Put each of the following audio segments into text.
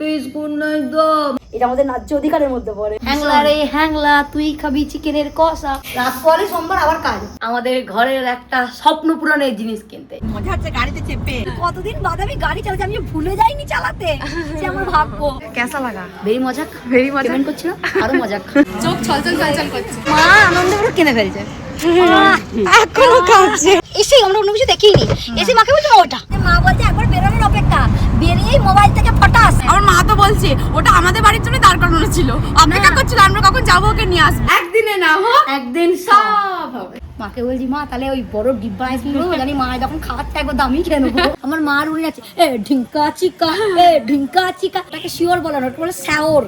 Peaceful না একদম। এটা আমাদের ন্যায্য অধিকারের মধ্যে পড়ে। হ্যাংলা রে হ্যাংলা, তুই খাবি চিকেনের কষা। রাত পরে সোমবার আবার কাজ। আমাদের ঘরের একটা স্বপ্ন পূরণের জিনিস কিনতে মজা হচ্ছে গাড়িতে চেপে। কতদিন বাদে আমি গাড়ি চালাচ্ছি, আমি ভুলে যাইনি চালাতে, যে আমার ভাগ্য। কেসা লাগা? ভেরি মজা, ভেরি মজা। পেমেন্ট করছিল আরো মজা, চোখ ছলছল ছলছল করছে। মা আনন্দে পুরো কিনে ফেলছে। এখনো খাচ্ছে। এসে আমরা অন্য কিছু দেখিনি, এসে মাকে বলছে ওটা, মা বলছে একবার বেরোনোর অপেক্ষা, বেরিয়েই মোবাইল থেকে ফটাস। আমার মা তো বলছে ওটা আমাদের বাড়ির জন্য দাঁড় করানো ছিল, অপেক্ষা করছিল আমরা কখন যাবো ওকে নিয়ে আসবো। একদিনে না হোক একদিন সব হবে। মাকে বলছি মা তাহলে ওই বড় ডিব্বা আইসক্রিম জানি মা যখন খাওয়াচ্ছে একবার দামি খেয়ে নেবো। আমার মা উড়ে যাচ্ছে এ ঢিঙ্কা চিকা, এ ঢিঙ্কা চিকা। তাকে শিওর বলানো, ওটা বলে শ্যাওর।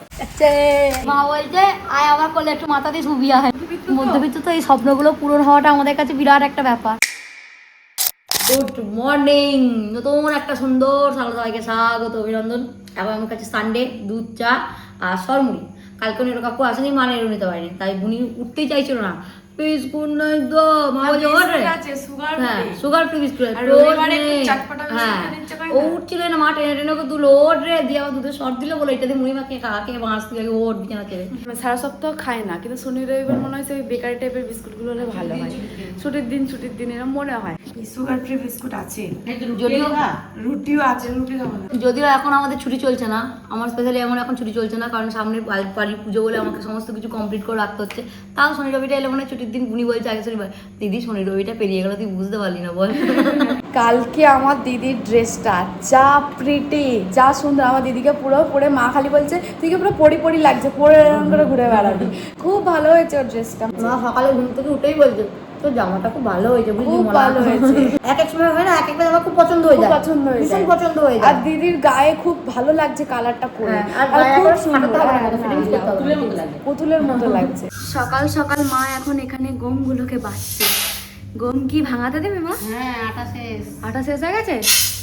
মা বলছে আয় আমার কোলে একটু মাথা দিয়ে শুবি আয়। মধ্যবিত্ত তো এই স্বপ্নগুলো পূরণ হওয়াটা আমাদের কাছে বিরাট একটা ব্যাপার। গুড মর্নিং, নতুন একটা সুন্দর সকাল, সবাইকে স্বাগত অভিনন্দন। এখন আমার কাছে সানডে, দুধ চা আর সরমুড়ি। কালকে নেরো কাকু আসেনি, মা নেরো নিতে পারেনি, তাই বুনি উঠতেই চাইছিল না। পিসফুল না একদম। মা বলছে ওরে হ্যাঁ সুগার ফ্রি বিস্কুট। হ্যাঁ ও উঠছিল না, মা টেনে টেনে ওকে তুলো ওট রে দিয়ে আবার দুধের শর্ট দিলে বলে এটা দিয়ে মুড়ি মাখিয়ে কাকে বাঁশ দিয়ে ওট বিছানা ছেড়ে। সারা সপ্তাহ খায় না, কিন্তু শনি রবিবার মনে হয় ওই বেকারি টাইপের বিস্কুট গুলো হলে ভালো হয়। ছুটির দিন এরকম মনে হয় সুগার ফ্রি বিস্কুট আছে, যদিও রুটিও আছে, রুটি খাবো না। যদিও এখন আমাদের ছুটি চলছে না, আমার স্পেশালি এমন এখন ছুটি চলছে না, কারণ সামনে বাড়ির পুজো বলে আমাকে সমস্ত কিছু কমপ্লিট করে রাখতে হচ্ছে। তাও শনি রবিটা এলে মানে ছুটির দিন বুনি বলছে আগে শনিবার, দিদি শনি রবিটা পেরিয়ে গেল তুই বুঝতে পারলি না বল। কালকে আমার দিদির ড্রেসটা যা প্রিটি, যা সুন্দর, আমার দিদিকে পুরো পরে মা খালি বলছে তুই পুরো পরি লাগছে, পরে এরকম করে ঘুরে বেড়াবি। খুব ভালো হয়েছে ওর ড্রেসটা। মা সকালে ঘুম থেকে উঠেই বলছে তোর জামাটা খুব ভালো হয়েছে, খুব ভালো হয়েছে। এক এক সময় হয় না, এক একটা জামা খুব পছন্দ হয়ে যায়, পছন্দ হয়ে যায়, পছন্দ হয়ে যায়। আর দিদির গায়ে খুব ভালো লাগছে কালারটা পরে, আর খুব সুন্দর, পুতুলের মতো লাগছে। সকাল সকাল মা এখন এখানে গমগুলোকে বাছছে। গম কি ভাঙাতে দেবে মা? হ্যাঁ আটা শেষ হয়ে গেছে,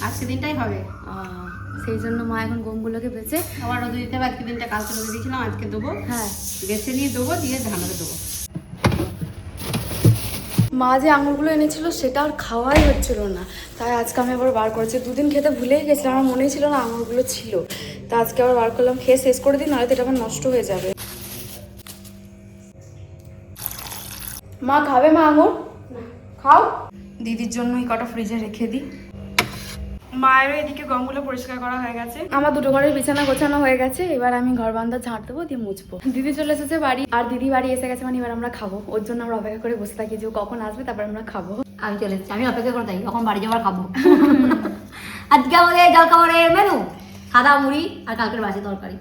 আজকে দিনটাই হবে। সেই জন্য মা এখন গমগুলোকে বেছে আবার রোদে দিতে হবে। আজকে দিনটা কালকে রোদে দিয়েছিলাম, আজকে দেবো। হ্যাঁ বেছে নিয়ে দেবো, দিয়ে ধানকে দেবো। মা যে আঙুরগুলো এনেছিল সেটা আর খাওয়াই হচ্ছিল না, তাই আজকে আমি আবার বার করেছি। দুদিন খেতে ভুলেই গেছিলাম, আমার মনেই ছিল না আঙুরগুলো ছিল, তা আজকে আবার বার করলাম। খেয়ে শেষ করে দিই, নাহলে তো এটা আবার নষ্ট হয়ে যাবে। মা খাবে মা আঙুর? খাও। দিদির জন্যই কটা ফ্রিজে রেখে দিই। মায়েরও এদিকে গমগুলো পরিষ্কার করা হয়ে গেছে, আমার দুটো ঘরের বিছানা গোছানো হয়ে গেছে। এবার আমি ঘর বান্ধব ঝাড় দেবো, দিয়ে মুছবো। দিদি চলে এসেছে বাড়ি, আর দিদি বাড়ি এসে গেছে মানে এবার আমরা খাবো। ওর জন্য আমরা অপেক্ষা করে বসে থাকি যে ও কখন আসবে, তারপর আমরা খাবো। আমি চলে এসেছি, আমি অপেক্ষা করে থাকি কখন বাড়ি যাবার খাবো। আজকে আমাদের জলখাবারের মেনু সাদা মুড়ি আর কালকের বাসি তরকারি।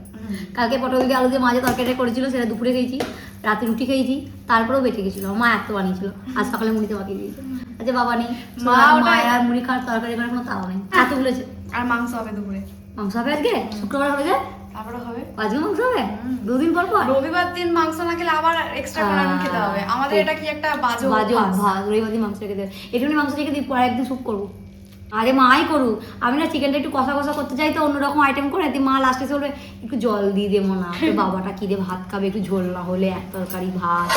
কালকে পটল দিয়ে আলু দিয়ে মাঝে তরকারিটা করেছিল, সেটা দুপুরে খেয়েছি, রাতে রুটি খেয়েছি, তারপরেও বেঁচে গেছিল। মা এত বানিয়েছিল, আজ সকালে মুড়িতে মাখিয়ে দিয়েছে। আচ্ছা বাবা নেই, আর মুড়ি খাওয়ার তরকারি করার কোনো তাও নেই, এত বলেছে। আর মাংস হবে দুপুরে। মাংস হবে আজকে? শুক্রবার হবে যে তারপরে হবে আজকে মাংস হবে? দুদিন পর পর রবিবার দিন মাংস না খেলে আবার এক্সট্রা করে খেতে হবে। আমাদের এটা কি একটা বাজে অভ্যাস। রবিবার দিন মাংস রেখে দেবে, একটুখানি মাংস রেখে দিই, পরে একদিন স্যুপ করবো। আরে মাই করুক, আমি না চিকেনটা একটু কষা কষা করতে চাই, তো অন্যরকম আইটেম করে দিই। মা লাস্টে বলবে একটু জল দিয়ে দেবো না, বাবাটা কি দিয়ে ভাত খাবে, একটু ঝোল না হলে এক তরকারি ভাত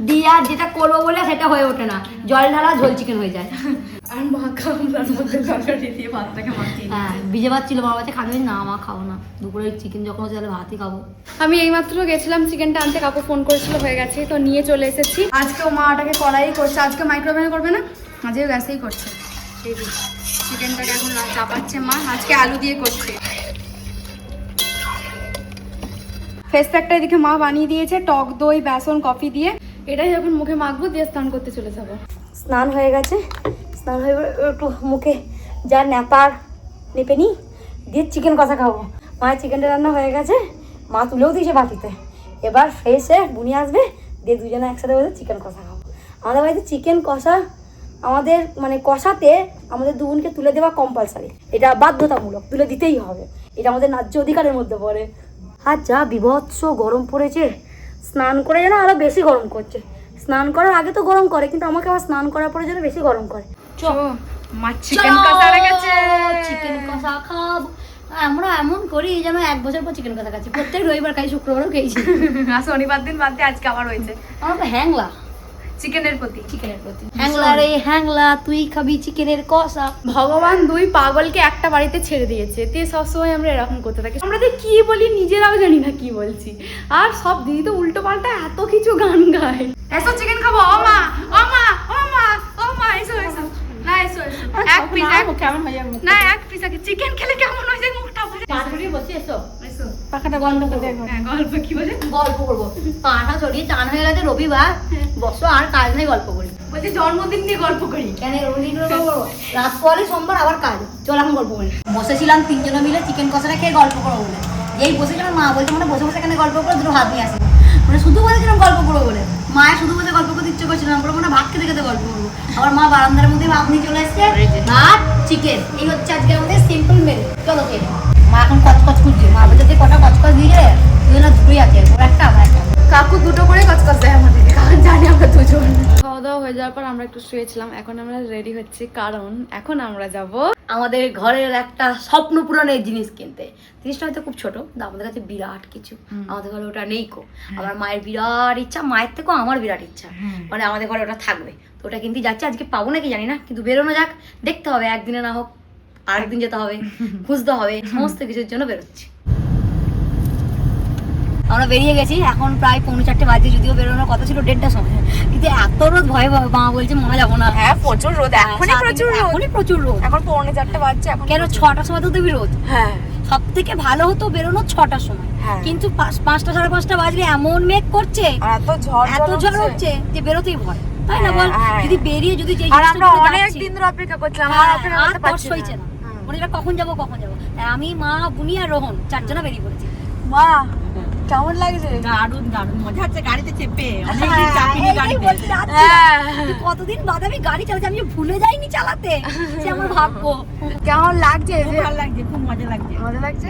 দিয়ে, আর যেটা করবো বলে সেটা হয়ে ওঠে না, জল ঢালা ঝোল চিকেন হয়ে যায়। আর মা খাওয়ার মধ্যে তরকারি দিয়ে ভাতটাকে মাখিয়ে। হ্যাঁ ভিজে ভাত ছিল, মা বাচ্চা খাবে না, মা খাবো না, দুপুরে চিকেন যখন হচ্ছে তাহলে ভাতই খাবো। আমি এইমাত্র গেছিলাম চিকেনটা আনতে, কাকু ফোন করেছিল, হয়ে গেছে, তো নিয়ে চলে এসেছি। আজকেও মা ওটাকে কড়াই করছে, আজকে মাইক্রোওভেনে করবে না, আজকে গ্যাসেই করছে। এই চিকেনটাকে এখন চাপাচ্ছে মা, আজকে আলু দিয়ে করছে। ফেস প্যাকটা এদিকে মা বানিয়ে দিয়েছে, টক দই বেসন কফি দিয়ে। এটাই এখন মুখে মাখবো, দিয়ে স্নান করতে চলে যাবো। স্নান হয়ে গেছে, স্নান হয়ে একটু মুখে যা নেপার নেপে নি, দিয়ে চিকেন কষা খাবো। মায়ের চিকেনটা রান্না হয়ে গেছে, মা তুলেও দিয়েছে বাটিতে। এবার ফ্রেশে বুনি আসবে, দিয়ে দুজনে একসাথে বসে চিকেন কষা খাবো। আমাদের বাড়িতে চিকেন কষা, আমাদের মানে কষাতে আমাদের দুজনকে তুলে দেওয়া কম্পালসারি, এটা বাধ্যতামূলক, তুলে দিতেই হবে, এটা আমাদের ন্যায্য অধিকারের মধ্যে পড়ে। আর যা বিভৎস গরম পড়েছে, স্নান করে যেন আরো বেশি গরম করছে। স্নান করার আগে তো গরম করে, কিন্তু আমাকে আবার স্নান করার পরে যেন বেশি গরম করে। চিকেন কষা রেখেছে, চিকেন কষা খাবো। আমরা এমন করি যেন 1 বছর পর চিকেন কষা খাচ্ছি, প্রত্যেক রবিবার খাই, শুক্রবারও খেয়েছি। শনিবার দিন বাদ দিয়ে আজকে আবার হয়েছে। আমার তো হ্যাংলা চিকেনের প্রতি। হ্যাংলা রে হ্যাংলা, তুই খাবি চিকেনের কষা। ভগবান দুই পাগলকে একটা বাড়িতে ছেড়ে দিয়েছে, তে সবসময় আমরা এরকম করতে থাকি। আমরা তো কি বলি নিজেরাও জানি না কি বলছি, আর সব দিদি তো উল্টো পাল্টা এত কিছু গান গায়। এসো চিকেন খাবো, ও মা ও মা ও মা ও মা, এসো এসো না এসো এসো, এক পিস কেমন হয়ে যাবে না, এক পিস আগে চিকেন খেলে কেমন হয়ে যায় মুখটা বুঝে। বসে এসো, এসো পাখাটা বন্ধ করে দেখো। হ্যাঁ গল্প কি বলে, গল্প করবো, পাটা ছড়িয়ে চান হয়ে গেছে, রবিবার বসো আর কাজ নেই, গল্প করি। বলছি জন্মদিন নিয়ে গল্প করি। কেন রবিদিন করবো, রাত পরে সোমবার আবার কাজ, চল এখন গল্প করি। বসেছিলাম তিনজনে মিলে চিকেন কষাটা খেয়ে গল্প করবো বলে, এই বসেছিলাম মা বলছে মানে বসে বসে এখানে গল্প করে দুটো হাত নিয়ে আসে, মানে শুধু বলেছিলাম গল্প করবো বলে, মায়ের শুধু বসে গল্প করতে ইচ্ছে করছিলাম, বলে মানে ভাত খেতে খেতে গল্প করবো। আবার মা বারান্দার মধ্যে ভাত নিয়ে চলে এসছে, ভাত চিকেন, এই হচ্ছে আজকে আমাদের সিম্পল মেনু, চলো খেয়ে নাও। মা এখন কচকচ করছে, মা বলছে যে কটা কচকচ দিয়ে তুই না দুটোই আছে, ওর একটা আমার একটা। কাকু দুটো করে কচকচ দেয় আমাদেরকে, কারণ জানি আমরা দুজন। খাওয়া দাওয়া হয়ে যাওয়ার পর আমরা একটু শুয়েছিলাম, এখন আমরা রেডি হচ্ছি, কারণ এখন আমরা যাব আমাদের ঘরের একটা স্বপ্ন পূরণের জিনিস কিনতে। জিনিসটা হয়তো খুব ছোট, কিন্তু আমাদের কাছে বিরাট কিছু, আমাদের ঘরে ওটা নেই কো। আমার মায়ের বিরাট ইচ্ছা, মায়ের থেকেও আমার বিরাট ইচ্ছা, মানে আমাদের ঘরে ওটা থাকবে। তো ওটা কিনতে যাচ্ছি, আজকে পাবো নাকি জানি না, কিন্তু বেরোনো যাক, দেখতে হবে, একদিনে না হোক আরেকদিন যেতে হবে, খুঁজতে হবে, সমস্ত কিছুর জন্য বেরোচ্ছি। আমরা বেরিয়ে গেছি, এখন প্রায় 4:45 বাজে, যদিও বেরোনোর কথা ছিল 1:30টার সময়, কিন্তু এত রোদ ভয়ে মা বলছে মনে যাবো না। হ্যাঁ প্রচুর রোদ, এখনই প্রচুর রোদ, এখন 4:45 বাজছে, এখন কেন 6টার সময় তো তুমি রোদ। হ্যাঁ সব থেকে ভালো হতো বেরোনো 6টার সময়, কিন্তু 5টা 5:30 বাজলে এমন মেঘ করছে, এত ঝড় হচ্ছে যে বেরোতেই ভয়, তাই না বল? যদি বেরিয়ে যদি যে আর আমরা অনেক দিন ধরে অপেক্ষা করছিলাম, আর অপেক্ষা করতে পারছি না, হইছে না, মনে হয় কখন যাবো। তাই আমি, মা, বুনি আর রোহন 4 জনা বেরিয়ে পড়েছি। মা কেমন লাগছে? দারুণ মজা হচ্ছে গাড়িতে চেপে, অনেকদিন চাপিনি গাড়িতে। কতদিন বাদে আমি গাড়ি চালাচ্ছি, আমি ভুলে যাইনি চালাতে, সে আমার ভাগ্য। কেমন লাগছে? ভালো লাগছে, খুব মজা লাগছে। মজা লাগছে,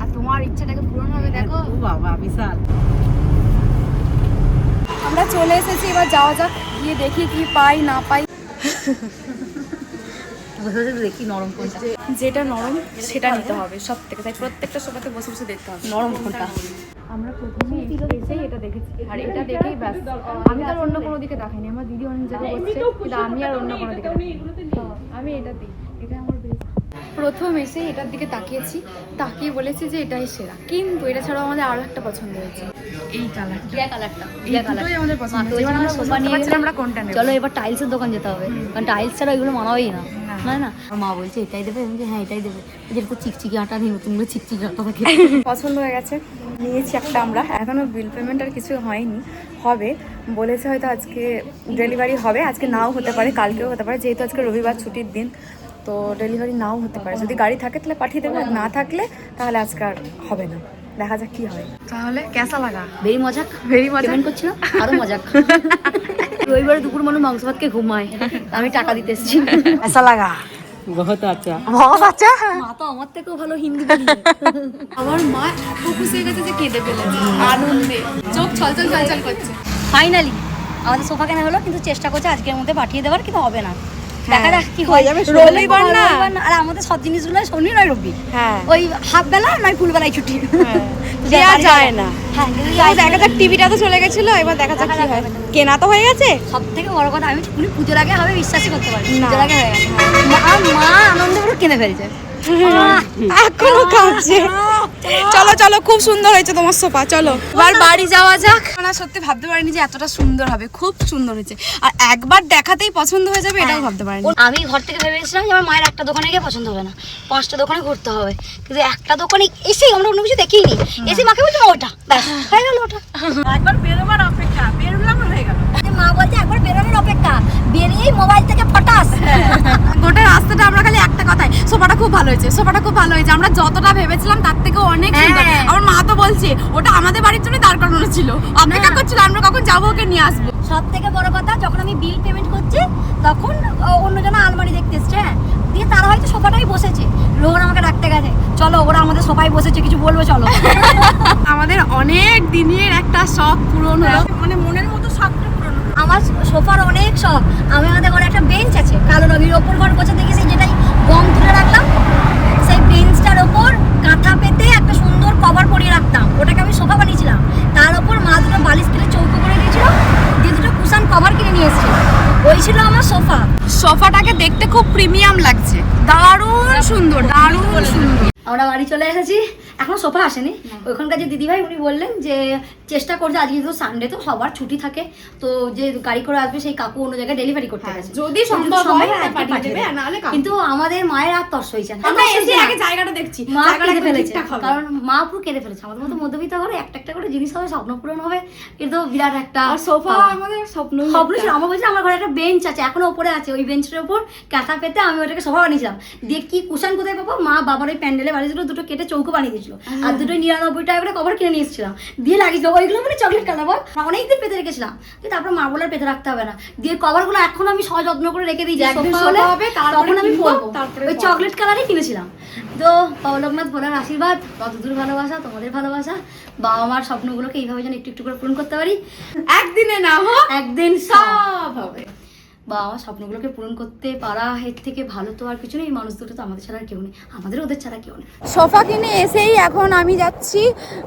আর তোমার ইচ্ছাটাকে পূরণ হবে দেখো। ও বাবা বিশাল। আমরা চলে এসেছি, এবার যাওয়া যাক, গিয়ে দেখি কি পাই না পাই। দেখি নরম কোনটা, যেটা নরম সেটা নিতে হবে সব থেকে, তাই প্রত্যেকটা সোফাতে বসে বসে দেখতে হবে নরম কোনটা। আমরা প্রথমে এসেই এটা দেখেছি, আর এটা দেখেই ব্যাস, আমি তো আর অন্য কোনো দিকে দেখাইনি। আমার দিদি অনেক জায়গায় বসছে, কিন্তু আমি আর অন্য কোনো দিকে দেখাইনি। আমি এটাতেই, এটা আমার বেশ প্রথম এসে এটার দিকে তাকিয়েছি, তাকিয়ে বলেছি যে এটাই সেরা, কিন্তু এটা ছাড়াও আমাদের আরো একটা পছন্দ হয়েছে, এই কালারটা। দুটোই আমাদের পছন্দ হয়েছে। এবার আমরা সোফা নিয়ে গেছি, আমরা কোনটা নেব? চলো এবার টাইলসের দোকান যেতে হবে, কারণ টাইলস ছাড়া এগুলো মানাবেই না, না। মা বলছে এটাই দেবে, আমি বলছি হ্যাঁ এটাই দেবে, যেটা তো চিকচিকি আটা নেই, নতুন করে চিকচিকি আটা থাকে। পছন্দ হয়ে গেছে, নিয়েছি একটা আমরা। এখনো বিল পেমেন্ট আর কিছু হয়নি, হবে বলেছে, হয়তো আজকে ডেলিভারি হবে, আজকে নাও হতে পারে, কালকেও হতে পারে, যেহেতু আজকে রবিবার ছুটির দিন, তো ডেলিভারি নাও হতে পারে। যদি গাড়ি থাকে তাহলে পাঠিয়ে দেবে, আর না থাকলে তাহলে আজকে আর হবে না, দেখা যাক কি হয়। তাহলে কেসা লাগা? ভেরি মজাক, পেমেন্ট করছিলাম আরো মজাক। রবিবারে দুপুর মানুষ মাংস ভাতকে ঘুমায়, আমি টাকা দিতে এসেছি। কেসা লাগা? বহুত আচ্ছা। মা তো আমার থেকেও ভালো হিন্দি বলে। আমার মা এত খুশি হয়ে গেছে যে কেঁদে ফেলেছে আনন্দে, চোখ ছলছল করছে। ফাইনালি আমাদের সোফা কেনা হলো, কিন্তু চেষ্টা করছে আজকের মধ্যে পাঠিয়ে দেওয়ার, কিন্তু হবে না, দেখা যাক কি হয়ে যাবে। রবিবার না, আর আমাদের সব জিনিসগুলো শনি নয় রবি, হ্যাঁ ওই হাফ বেলা নয় ফুল বেলায় ছুটি, দেওয়া যায় না। হ্যাঁ দেখা যাক, টিভিটা তো চলে গেছিল, এবার দেখা যাক কি হয়। কেনা তো হয়ে গেছে। সব থেকে বড় কথা, আমি পুজোর আগে হবে বিশ্বাসই করতে পারি, না। পুজোর আগে হয়ে গেছে, মা আনন্দে পুরো কিনে ফেলছে। এখনো কাঁদছে। চলো চলো, খুব সুন্দর হয়েছে তোমার সোফা, চলো এবার বাড়ি যাওয়া যাক। না সত্যি ভাবতে পারিনি যে এতটা সুন্দর হবে, খুব সুন্দর হয়েছে, আর একবার দেখাতেই পছন্দ হয়ে যাবে এটাও ভাবতে পারিনি। আমি ঘর থেকে ভেবেছিলাম যে আমার মায়ের একটা দোকানে গিয়ে পছন্দ হবে না, 5টা দোকানে ঘুরতে হবে, কিন্তু একটা দোকানে এসেই আমরা অন্য কিছু দেখিনি, এসে মাকে বলছিলাম ওটা ব্যাস হয়ে গেল, ওটা একবার বেরোবার অপেক্ষা, বেরোলাম হয়ে গেল। মা বলছে একবার বেরোনোর অপেক্ষা, বেরিয়েই মোবাইল থেকে ফটাস। গোটা রাস্তাটা আমরা খালি একটা কথাই, সোফাটা খুব ভালো হয়েছে, সোফাটা খুব ভালো হয়েছে, আমরা যতটা ভেবেছিলাম তার থেকে অনেক সুন্দর। আমার মা তো বলছে ওটা আমাদের বাড়ির জন্য দাঁড় করানো ছিল, অপেক্ষা করছিল আমরা কখন যাবো, ওকে নিয়ে আসবো। সব থেকে বড় কথা, যখন আমি বিল পেমেন্ট করছি তখন অন্যজন আলমারি দেখতে এসছে, হ্যাঁ, দিয়ে তারা হয়তো সোফাটাই বসেছে, রোহন আমাকে ডাকতে গেছে, চলো ওরা আমাদের সোফাই বসেছে, কিছু বলবো চলো। আমাদের অনেক দিনের একটা শখ পূরণ হলো, মানে মনের মতো শখটা পূরণ হলো। আমার সোফার অনেক শখ, আমাদের ঘরে একটা বেঞ্চ আছে কালো রঙের, ওপর ঘর বসে দেখেছি যেটাই গম তুলে রাখলাম, সেই বেঞ্চটার ওপর কাঁথা পেতে একটা সুন্দর কভার পরিয়ে রাখতাম, ওটাকে আমি সোফা বানিয়েছিলাম, তার ওপর মা দুটো বালিশ কিনে চৌকো করে দিয়েছিল, দিয়ে দুটো কুশান কভার কিনে নিয়ে দেখতে খুব প্রিমিয়াম লাগছে, দারুণ সুন্দর, দারুণ সুন্দর। আমরা বাড়ি চলে এসেছি, এখনো সোফা আসেনি। ওইখানকার যে দিদিভাই উনি বললেন যে চেষ্টা করছে, আজকে যেহেতু সানডে তো সবার ছুটি থাকে, তো যে গাড়ি করে আসবে সেই কাকু অন্য জায়গায় ডেলিভারি করতে গেছে, যদি সম্ভব হয় আজকে পাঠিয়ে দেবে, আর নাহলে কাকু। কিন্তু আমাদের মায়ের আর তর্স হয়েছে না। আমরা এসে আগে জায়গাটা দেখছি, মা জায়গাটা কেঁদে ফেলেছে, ঠিকঠাক হবে। কারণ মা পুরো কেঁদে ফেলেছে। আমাদের মতো মধ্যবিত্ত ঘরে একটা একটা করে জিনিস হবে, স্বপ্ন পূরণ হবে, কিন্তু বিরাট একটা আর সোফা পাওয়া। আমাদের স্বপ্ন ছিল। আমার বলছে আমার ঘরে একটা বেঞ্চ আছে, এখনো উপরে আছে, ওই বেঞ্চের উপর কাঁথা পেতে আমি ওটাকে সোফা বানিয়েছিলাম। দিয়ে কি কুশান কোথায় পাবো, মা বাবার ওই প্যান্ডেলে বানিয়েছিল, দুটো কেটে চৌকো বানিয়ে দিয়েছিল, আর দুটো 99 টাকা করে কভার কিনে নিয়ে এসেছিলাম, দিয়ে লাগিয়েছিল। ওইগুলো মানে চকলেট কালার বল, অনেকদিন পেতে রেখেছিলাম, কিন্তু তারপর মা বলার পেতে রাখতে হবে না, দিয়ে কভারগুলো এখন আমি যত্ন করে রেখে দিয়েছি। একদিন সোফা সোফা হলে হবে, তারপরে তখন আমি কিনবো, পরবো। তারপরে ওই চকলেট কালারই কিনেছিলাম। তো পৌলকনাথ ভোলার আশীর্বাদ, কতদূর ভালোবাসা, তোমাদের ভালোবাসা, বাবা মার স্বপ্নগুলোকে এইভাবে যেন একটু একটু করে পূরণ করতে পারি। একদিনে না হোক, একদিন সব হবে। বাবা আমার স্বপ্নগুলোকে পূরণ করতে পারা, এর থেকে ভালো তো আর কিছু নেই। এই মানুষ দুটো তো আমাদের ছাড়া আর কেউ নেই, আমাদের ওদের ছাড়া কেউ নেই। সোফা কিনে এসেই এখন আমি যাচ্ছি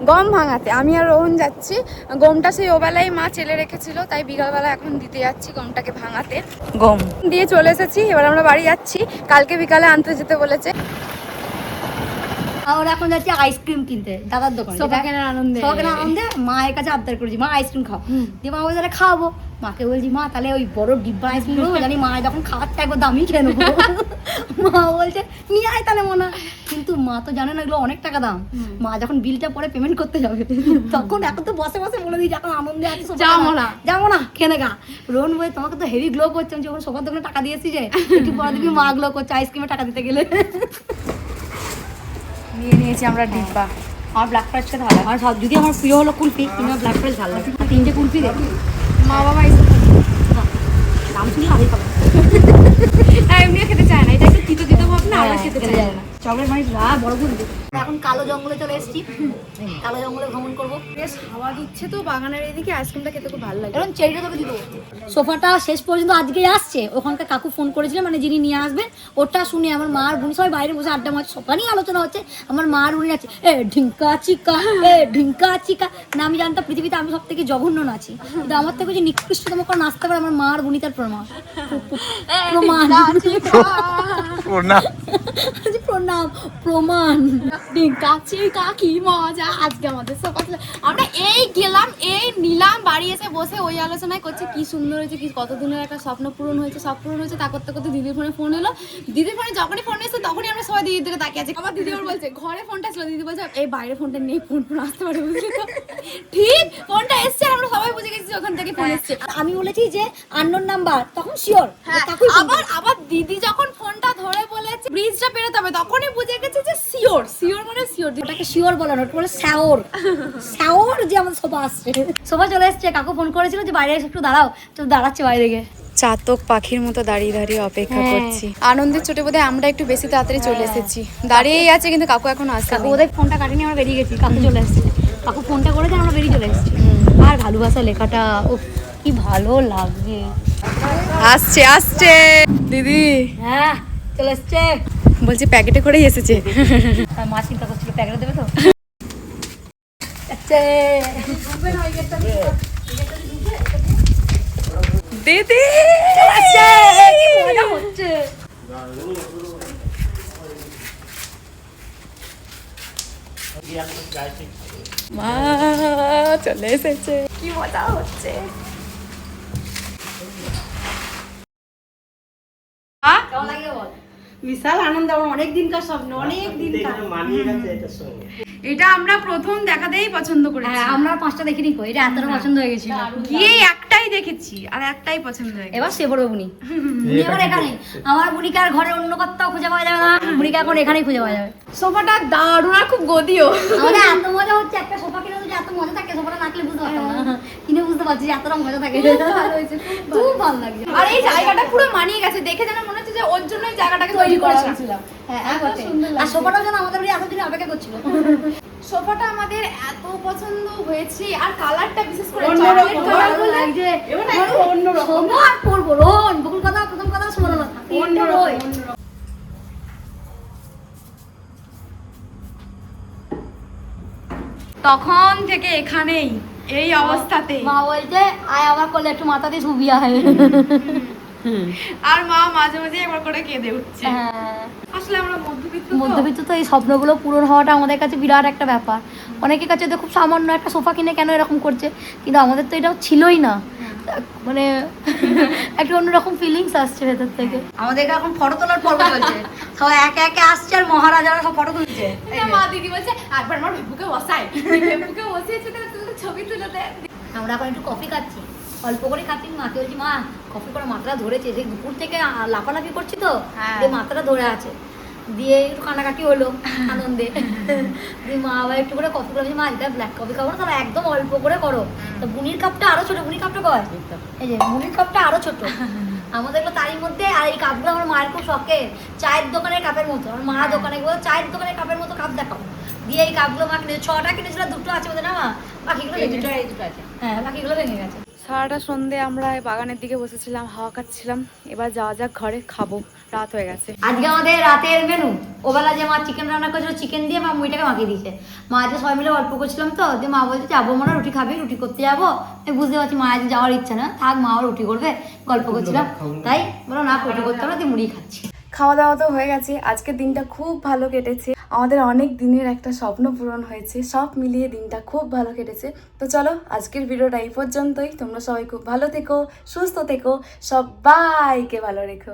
গম ভাঙাতে, আমি আর রোহন যাচ্ছি। গমটা সেই ওবেলায় মা চেলে রেখেছিল, তাই বিকালবেলা এখন দিতে যাচ্ছি গমটাকে ভাঙাতে। গম দিয়ে চলে এসেছি, এবার আমরা বাড়ি যাচ্ছি, কালকে বিকালে আনতে যেতে বলেছে। আমরা এখন যাচ্ছি আইসক্রিম কিনতে দাদার দোকানে, সোফা কেনার আনন্দে। সোফা কেনার আনন্দে মায়ের কাছে আবদার করেছি, মা আইসক্রিম খাও। দিয়ে মা বলছে তাহলে খাওয়াবো। মাকে বলছি মা তাহলে ওই বড় ডিব্বা আইসক্রিম গুলো জানি মা যখন খাওয়াতে একবার দামি খেয়ে নেবো। মা বলছে নিয়ে আয় তাহলে মনে। কিন্তু মা তো জানে না এগুলো অনেক টাকা দাম। মা যখন বিলটা পরে পেমেন্ট করতে যাবে তখন এখন তো বসে বসে বলে দিই যখন আনন্দে আছে যাবো না কেনে গা। রোহন বলে তোমাকে তো হেভি গ্লো করছে, আমি যখন সোফার দোকানে টাকা দিয়েছি যে একটু পরে দেখবি মা গ্লো করছে আইসক্রিমে টাকা দিতে গেলে। নিয়ে নিয়েছি আমরা ডিব্বা। আমার ব্ল্যাক ফরেস্ট খেতে ভালো লাগে। আর সব যদি আমার প্রিয় হলো কুলফি, কিন্তু আমার ব্ল্যাক ফরেস্ট ভালো লাগে। 3টে কুলফি দে। মা বাবা দাম শুনলে ভালোই খাবে। এমনিও খেতে চায় না, এটা একটু তিতো তিতো ভাব না, আমরা খেতে চাই না। চকলেট মানে বড় কুলফি। এখন কালো জঙ্গলে চলে এসেছি, কালো জঙ্গলে ভ্রমণ করবো। বেশ হাওয়া দিচ্ছে তো বাগানের এদিকে, আইসক্রিমটা খেতে খুব ভালো লাগে। এখন চেরিটা তোকে দিব। সোফাটা শেষ পর্যন্ত আজকে আসছে, ওখানকার কাকু ফোন করেছিলেন, মানে যিনি নিয়ে আসবেন। ওটা শুনে আমার মা আর বোন সবাই বাইরে বসে আড্ডা মারছে, সোফা নিয়ে আলোচনা হচ্ছে। আমার মা আর উনি আছে ঢিঙ্কা চিকা, ঢিঙ্কা চিকা। না আমি জানতাম পৃথিবীতে আমি সব থেকে জঘন্য নাচি, কিন্তু আমার থেকে যে নিকৃষ্টতম করে নাচতে পারে আমার মা আর বোনই তার প্রমাণ। প্রমাণ প্রণাম প্রমাণ। কি মজা আজকে আমাদের সোফা। আমরা এই গেলাম, এই নিলাম, বাড়ি এসে বসে ওই আলোচনায় করছে কি সুন্দর হয়েছে, কি কত দিনের একটা স্বপ্ন পূরণ হয়েছে, সব পূরণ হয়েছে। তা করতে করতে দিদির ফোনে ফোন এলো। দিদির ফোনে যখনই ফোন এসেছে তখনই আমরা সবাই দিদির দিকে তাকিয়ে আছি। আমার দিদি ওর বলছে ঘরে ফোনটা ছিল, দিদি বলছে এই বাইরে ফোনটা নেই, ফোন আসতে পারে, বুঝলি তো। ঠিক ফোনটা এসছে, আমরা সবাই বুঝে গেছি ওখান থেকে ফোন এসছে। আমি বলেছি যে আননোন নাম্বার, তখন শিওর। আবার দিদি যখন ফোনটা ধরে বলেছে ব্রিজটা পেরোতে হবে, তখনই বুঝে গেছে যে শিওর, শিওর মানে শিওর। ওটাকে শিওর বলে না, ওটা বলে শ্যাওর। শ্যাওর যে আমাদের সোফা আসছে, সোফা চলে এসছে। কাকু ফোন করেছিল যে বাইরে এসে একটু দাঁড়াও, তো দাঁড়াচ্ছে বাইরে গিয়ে। চাতক পাখির মতো দাঁড়িয়ে দাঁড়িয়ে অপেক্ষা করছি। আনন্দের চোটে বোধহয় আমরা একটু বেশি তাড়াতাড়ি চলে এসেছি। দাঁড়িয়েই আছে কিন্তু কাকু এখন আসছে। কাকু ওদের ফোনটা কাটেনি, আমরা বেরিয়ে গেছি। কাকু চলে এসছে, কাকু ফোনটা করেছে, আমরা বেরিয়ে চলে এসেছি। আর ভালোবাসা লেখাটা ও কি ভালো লাগে। আসছে আসছে দিদি, হ্যাঁ চলে এসছে। বলছি প্যাকেটে করেই এসেছে। মা চিন্তা করছিল প্যাকেটে দেবে তো। দিদি মজা হচ্ছে। মা চলে এসেছে, কি মজা হচ্ছে। কেমন লাগে বল? বিশাল আনন্দ, আমার অনেক দিনকার স্বপ্ন, অনেক দিনকার। এটা আমরা প্রথম দেখাতেই পছন্দ করেছি। হ্যাঁ আমরা 5টা দেখিনি কই, এটা এতটা পছন্দ হয়ে গেছিল। গিয়ে একটাই দেখেছি আর একটাই পছন্দ হয়ে গেছে। এবার সে বড় বুনি, বুনি আমার এখানে। আমার বুনিকে আর ঘরে অন্য কোথাও খুঁজে পাওয়া যাবে না, বুনিকে এখন এখানেই খুঁজে পাওয়া যাবে। সোফাটা দারুণ আর খুব গদিও। আমাদের এত মজা হচ্ছে, একটা সোফা কিনে যদি এত মজা থাকে, সোফাটা না কিনে বুঝতে পারতাম না। কিনে বুঝতে পারছি যে এতটা মজা থাকে। ভালো হয়েছে, খুব ভালো লাগছে। আর এই জায়গাটা পুরো মানিয়ে গেছে, দেখে যেন মনে হচ্ছে যে ওর জন্যই জায়গাটাকে তৈরি করেছিলাম। হ্যাঁ আর সোফাটাও যেন আমাদের বাড়ি আসার জন্য অপেক্ষা করছিল। সোফাটা আমাদের এত পছন্দ হয়েছে, আর কালারটা বিশেষ করে অন্যরকম চকলেট কালার ভালো বলে লাগছে। সোফা আর পরবো রোহন, বকুল কথা প্রথম কথা শোনো না, তখন থেকে এখানেই এই অবস্থাতে। মা বলছে আয় আমার কোলে একটু মাথা দিয়ে শুবি আয়। আর মা মাঝে মাঝে একবার করে কেঁদে উঠছে। হ্যাঁ, আসলে আমরা মধ্যবিত্ত মধ্যবিত্ত তো এই স্বপ্নগুলো পূরণ হওয়াটা আমাদের কাছে বিরাট একটা ব্যাপার। অনেকের কাছে তো খুব সামান্য একটা সোফা কিনে কেন এরকম করছে, কিন্তু আমাদের তো এটাও ছিলই না। মানে একটা অন্যরকম ফিলিংস আসছে ভেতর থেকে। আমাদের এখন ফটো তোলার পর্ব চলছে, সবাই একে একে আসছে আর মহারাজারা সব ফটো তুলছে। মা দিদি বলছে একবার আমার ভেপুকে বসাই, ভেপুকে বসিয়েছে ছবি তুলে দেয়। আমরা এখন একটু কফি খাচ্ছি, অল্প করে খাচ্ছি। মাকে বলছি মা কফি করে মাথাটা ধরেছে, সেই দুপুর থেকে লাফালাফি করছি তো, যে মাথাটা ধরে আছে। দিয়ে একটু কানাকাটি হলো আনন্দে। দিয়ে মা আবার একটু করে কফি করে, মা এটা ব্ল্যাক কফি খাবো না, তাহলে একদম অল্প করে করো। তো বুনির কাপটা আরো ছোট, বুনির কাপটা কয়, এই যে বুনির কাপটা আরো ছোট আমাদের এগুলো তারই মধ্যে। আর এই কাপগুলো আমার মায়ের খুব শখের, চায়ের দোকানের কাপের মতো। আমার মা দোকানে গেলো, চায়ের দোকানের কাপের মতো কাপ দেখাও। দিয়ে এই কাপগুলো মা কিনেছে, 6টা কিনেছিল, 2টো আছে বোধ না মা, বাকিগুলো আছে। হ্যাঁ, বাকিগুলো ভেঙে গেছে। সারাটা সন্ধে আমরা বাগানের দিকে বসেছিলাম, হাওয়া খাচ্ছিলাম। এবার যাওয়া যাক ঘরে, খাবো, রাত হয়ে গেছে। আজকে আমাদের রাতের মেনু, ওবেলা যে মা চিকেন রান্না করেছিল, চিকেন দিয়ে মা মুড়িটাকে মাখিয়ে দিয়েছে। মা আজকে সবাই মিলে অল্প করছিলাম তো, দিয়ে মা বলছে যাবো মনে রুটি খাবি, রুটি করতে যাবো। আমি বুঝতে পারছি মা আজকে যাওয়ার ইচ্ছা না, থাক মা রুটি করবে, গল্প করছিলাম। তাই বলো না রুটি করতে হবে, দিয়ে মুড়ি খাচ্ছি। খাওয়া দাওয়া তো হয়ে গেছে, আজকের দিনটা খুব ভালো কেটেছে। আমাদের অনেক দিনের একটা স্বপ্ন পূরণ হয়েছে, সব মিলিয়ে দিনটা খুব ভালো কেটেছে। তো চলো আজকের ভিডিওটা এই পর্যন্তই। তোমরা সবাই খুব ভালো থেকো, সুস্থ থেকো, সবাইকে ভালো রেখো।